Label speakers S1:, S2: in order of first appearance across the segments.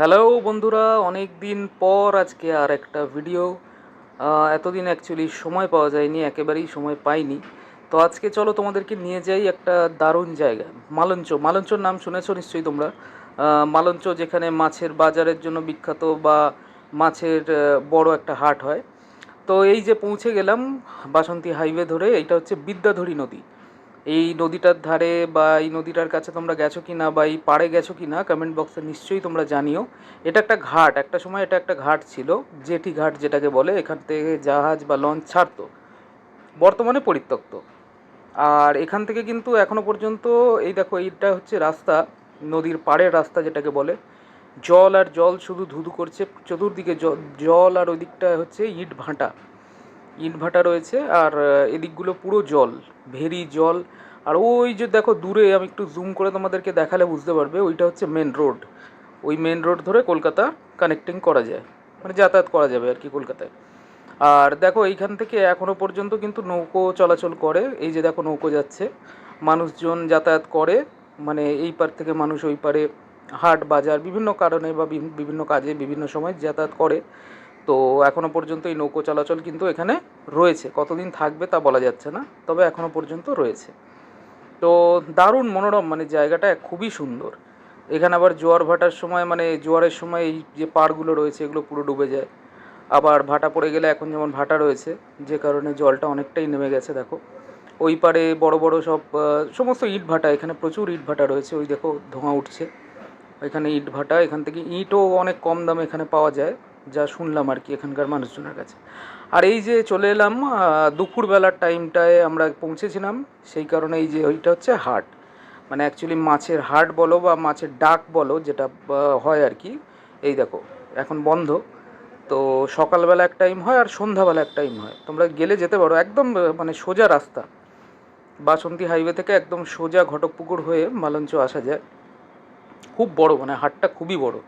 S1: Hello বন্ধুরা, অনেক দিন পর আজকে আর একটা ভিডিও। এতদিন অ্যাকচুয়ালি সময় পাওয়া যায়নি, একেবারেই সময় পাইনি। তো আজকে চলো তোমাদেরকে নিয়ে যাই একটা দারুণ জায়গা। মালঞ্চর নাম শুনেছো নিশ্চয়ই তোমরা। মালঞ্চ যেখানে মাছের বাজারের জন্য বিখ্যাত, বা মাছের বড় একটা হাট হয়। তো এই যে পৌঁছে গেলাম বাসন্তী হাইওয়ে ধরে। এইটা হচ্ছে বিদ্যাধরী নদী। এই নদীটার ধারে বা এই নদীটার কাছে তোমরা গেছো কি না, বা এই পাড়ে গেছো কি না, কমেন্ট বক্সে নিশ্চয়ই তোমরা জানিও। এটা একটা ঘাট, একটা সময় এটা একটা ঘাট ছিল, জেটি ঘাট যেটাকে বলে। এখান থেকে জাহাজ বা লঞ্চ ছাড়তো, বর্তমানে পরিত্যক্ত। আর এখান থেকে কিন্তু এখনো পর্যন্ত, এই দেখো এইটা হচ্ছে রাস্তা, নদীর পাড়ের রাস্তা যেটাকে বলে। জল আর জল শুধু ধুধু করছে চতুর্দিকে, জল, আর ওই দিকটা হচ্ছে ইট ভাটা। ইট ভাটা রয়েছে, আর এদিকগুলো পুরো জল, ভেরি জল। আর ওই যে দেখো দূরে, আমি একটু জুম করে তোমাদেরকে দেখালে বুঝতে পারবে, ওইটা হচ্ছে মেন রোড। ওই মেন রোড ধরে কলকাতা কানেক্টিং করা যায়, মানে যাতায়াত করা যাবে আর কি কলকাতায়। আর দেখো এইখান থেকে এখনো পর্যন্ত কিন্তু নৌকো চলাচল করে। এই যে দেখো নৌকো যাচ্ছে, মানুষজন যাতায়াত করে। মানে এই পার থেকে মানুষ ওই পারে হাট বাজার বিভিন্ন কারণে বা বিভিন্ন কাজে বিভিন্ন সময় যাতায়াত করে। তো এখনো পর্যন্ত এই নৌকো চলাচল কিন্তু এখানে রয়েছে। কতদিন থাকবে তা বলা যাচ্ছে না, তবে এখনো পর্যন্ত রয়েছে। তো দারুণ মনোরম, মানে জায়গাটা খুবই সুন্দর। এখানে আবার জোয়ার ভাটার সময়, মানে জোয়ারের সময় এই যে পাড়গুলো রয়েছে এগুলো পুরো ডুবে যায়। আবার ভাটা পড়ে গেলে, এখন যেমন ভাটা রয়েছে, যে কারণে জলটা অনেকটাই নেমে গেছে দেখো। ওই পারে বড় বড় সব সমস্ত ইট ভাটা, এখানে প্রচুর ইট ভাটা রয়েছে। ওই দেখো ধোঁয়া উঠছে, এখানে ইট ভাটা। এখান থেকে ইটও অনেক কম দামে এখানে পাওয়া যায়, যা শুনলাম আর কি এখানকার মানুষজনের কাছে। আর এই যে চলে এলাম দুপুরবেলার টাইমটায় আমরা পৌঁছেছিলাম, সেই কারণে এই যে ওইটা হচ্ছে হাট, মানে অ্যাকচুয়ালি মাছের হাট বলো বা মাছের ডাক বলো, যেটা হয় আর কি। এই দেখো এখন বন্ধ। তো সকালবেলা এক টাইম হয় আর সন্ধ্যাবেলা এক টাইম হয়, তোমরা গেলে যেতে পারো। একদম মানে সোজা রাস্তা, বাসন্তী হাইওয়ে থেকে একদম সোজা ঘটকপুকুর হয়ে মালঞ্চ আসা যায়। খুব বড়, মানে হাটটা খুবই বড়।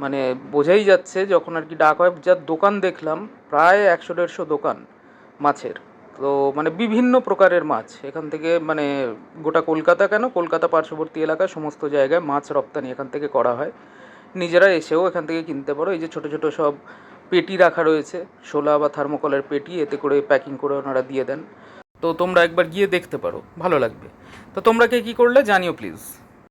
S1: মানে বোঝাই যাচ্ছে যখন আর কি ডাক হয়। যার দোকান দেখলাম, প্রায় 100-150 দোকান মাছের। তো মানে বিভিন্ন প্রকারের মাছ এখান থেকে, মানে গোটা কলকাতা কেন, কলকাতা পার্শ্ববর্তী এলাকা সমস্ত জায়গায় মাছ রপ্তানি এখান থেকে করা হয়। নিজেরা এসেও এখান থেকে কিনতে পারো। এই যে ছোটো ছোটো সব পেটি রাখা রয়েছে, শোলা বা থার্মোকলের পেটি, এতে করে প্যাকিং করে ওনারা দিয়ে দেন। তো তোমরা একবার গিয়ে দেখতে পারো, ভালো লাগবে। তো তোমরা কে কী করলে জানিও প্লিজ।